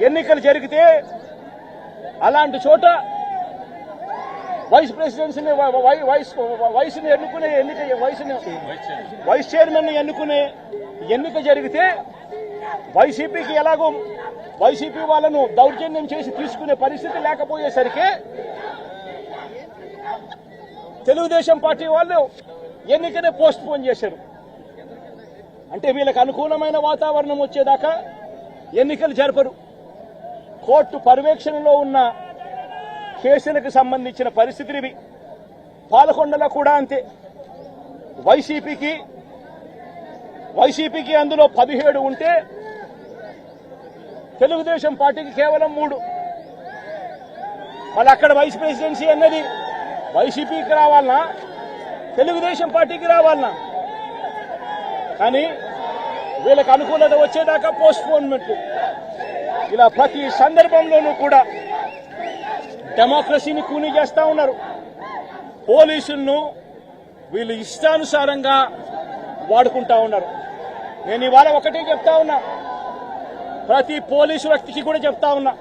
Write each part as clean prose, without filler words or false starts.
ఎన్నికలు జరిగితే అలాంటి చోట వైస్ ప్రెసిడెన్సీని వయసుని ఎన్నుకునే వైస్ చైర్మన్ ఎన్నుకునే ఎన్నిక జరిగితే వైసీపీకి ఎలాగో వైసీపీ వాళ్ళను దౌర్జన్యం చేసి తీసుకునే పరిస్థితి లేకపోయేసరికి తెలుగుదేశం పార్టీ వాళ్ళు ఎన్నికనే పోస్ట్ పోన్ చేశారు. అంటే వీళ్ళకి అనుకూలమైన వాతావరణం వచ్చేదాకా ఎన్నికలు జరపరు. కోర్టు పర్యవేక్షణలో ఉన్న కేసులకు సంబంధించిన పరిస్థితులు ఇవి. పాలకొండలో కూడా అంతే. వైసీపీకి అందులో 17 ఉంటే తెలుగుదేశం పార్టీకి కేవలం 3. మళ్ళీ అక్కడ వైస్ ప్రెసిడెన్సీ అన్నది వైసీపీకి రావాలనా తెలుగుదేశం పార్టీకి రావాలనా? కానీ వీళ్ళకి అనుకూలత వచ్చేదాకా పోస్ట్ పోన్మెంట్. ఇలా ప్రతి సందర్భంలోనూ కూడా డెమోక్రసీని కూనీ చేస్తా ఉన్నారు. పోలీసులను వీళ్ళు ఇష్టానుసారంగా వాడుకుంటా ఉన్నారు. నేను ఇవాళ ఒకటే చెప్తా ఉన్నా, ప్రతి పోలీసు వ్యక్తికి కూడా చెప్తా ఉన్నా,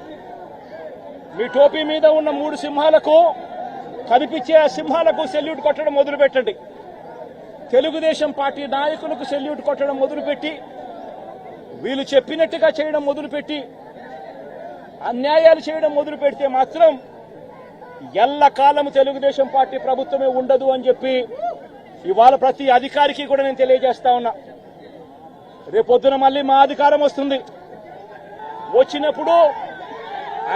మీ టోపీ మీద ఉన్న 3 సింహాలకు కనిపించే ఆ సింహాలకు సెల్యూట్ కొట్టడం మొదలుపెట్టండి. తెలుగుదేశం పార్టీ నాయకులకు సెల్యూట్ కొట్టడం మొదలుపెట్టి వీళ్ళు చెప్పినట్టుగా చేయడం మొదలుపెట్టి అన్యాయాలు చేయడం మొదలు పెడితే మాత్రం ఎల్లకాలం తెలుగుదేశం పార్టీ ప్రభుత్వమే ఉండదు అని చెప్పి ఇవాళ ప్రతి అధికారికి కూడా నేను తెలియజేస్తా ఉన్నా. రేపొద్దున మళ్ళీ మా అధికారం వస్తుంది. వచ్చినప్పుడు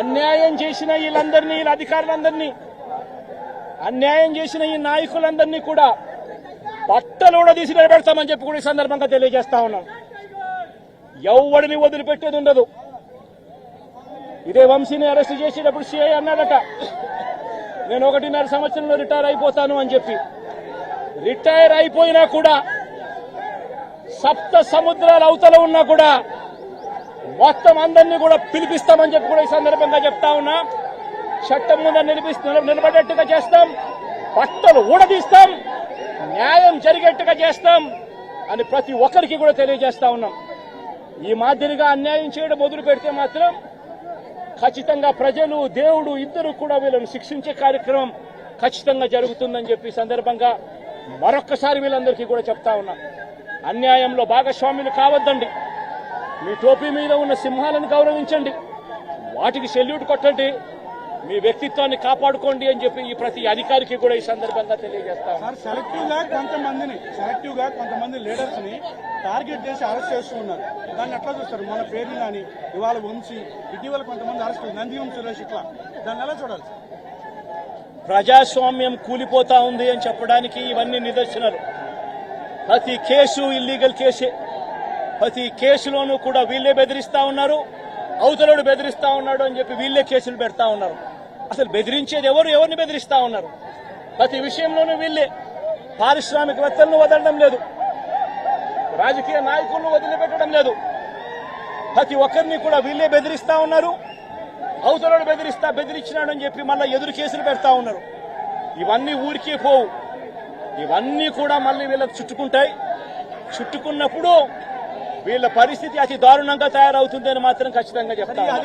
అన్యాయం చేసిన వీళ్ళందరినీ, వీళ్ళ అధికారులందరినీ, అన్యాయం చేసిన ఈ నాయకులందరినీ కూడా బట్టలు కూడా తీసి నిలబెడతామని చెప్పి కూడా ఈ సందర్భంగా తెలియజేస్తా ఉన్నాం. ఎవడిని వదిలిపెట్టేది ఉండదు. ఇదే వంశీని అరెస్ట్ చేసేటప్పుడు సిఐ అన్నాడట, నేను 1.5 సంవత్సరంలో రిటైర్ అయిపోతాను అని చెప్పి. రిటైర్ అయిపోయినా కూడా 7 సముద్రాల అవతల ఉన్నా కూడా మొత్తం అందరినీ కూడా పిలిపిస్తామని చెప్పి కూడా ఈ సందర్భంగా చెప్తా ఉన్నా. చట్టం ముందు నిలబడేట్టుగా చేస్తాం, బట్టలు ఊడదీస్తాం, న్యాయం జరిగేట్టుగా చేస్తాం అని ప్రతి ఒక్కరికి కూడా తెలియజేస్తా ఉన్నాం. ఈ మాదిరిగా అన్యాయం చేయడం మొదలు పెడితే మాత్రం ఖచ్చితంగా ప్రజలు, దేవుడు ఇద్దరు కూడా వీళ్ళని శిక్షించే కార్యక్రమం ఖచ్చితంగా జరుగుతుందని చెప్పి సందర్భంగా మరొక్కసారి వీళ్ళందరికీ కూడా చెప్తా ఉన్నా. అన్యాయంలో భాగస్వాములు కావద్దండి. మీ టోపీ మీద ఉన్న సింహాలను గౌరవించండి, వాటికి సెల్యూట్ కొట్టండి, మీ వ్యక్తిత్వాన్ని కాపాడుకోండి అని చెప్పి ఈ ప్రతి అధికారికి కూడా ఈ సందర్భంగా తెలియజేస్తాం. సెలెక్టివ్ గా కొంతమంది లీడర్స్ ని టార్గెట్ చేసి అరెస్ట్ చేస్తూ ఉన్నారు. దాన్ని ఎట్లా చూస్తారు? మన పేర్లు కానీ ఇవాళ వంశీ, ఇటీవల కొంతమంది అరెస్ట్, నందివం సురేష్, ఇట్లా దాన్ని ఎలా చూడాలి? ప్రజాస్వామ్యం కూలిపోతా ఉంది అని చెప్పడానికి ఇవన్నీ నిదర్శనాలు. ప్రతి కేసు ఇల్లీగల్ కేసే. ప్రతి కేసులోనూ కూడా వీళ్ళే బెదిరిస్తా ఉన్నారు, అవతలోడు బెదిరిస్తా ఉన్నాడు అని చెప్పి వీళ్ళే కేసులు పెడతా ఉన్నారు. అసలు బెదిరించేది ఎవరిని బెదిరిస్తా ఉన్నారు? ప్రతి విషయంలోనూ వీళ్ళే. పారిశ్రామికవేత్తలను వదలడం లేదు, రాజకీయ నాయకులను వదిలిపెట్టడం లేదు. ప్రతి ఒక్కరిని కూడా వీళ్ళే బెదిరిస్తా ఉన్నారు. అవతలోడు బెదిరించినాడని చెప్పి మళ్ళీ ఎదురు కేసులు పెడతా ఉన్నారు. ఇవన్నీ ఊరికే పోవు, ఇవన్నీ కూడా మళ్ళీ వీళ్ళకి చుట్టుకుంటాయి. చుట్టుకున్నప్పుడు వీళ్ళ పరిస్థితి అతి దారుణంగా తయారవుతుందని మాత్రం ఖచ్చితంగా చెప్తాను.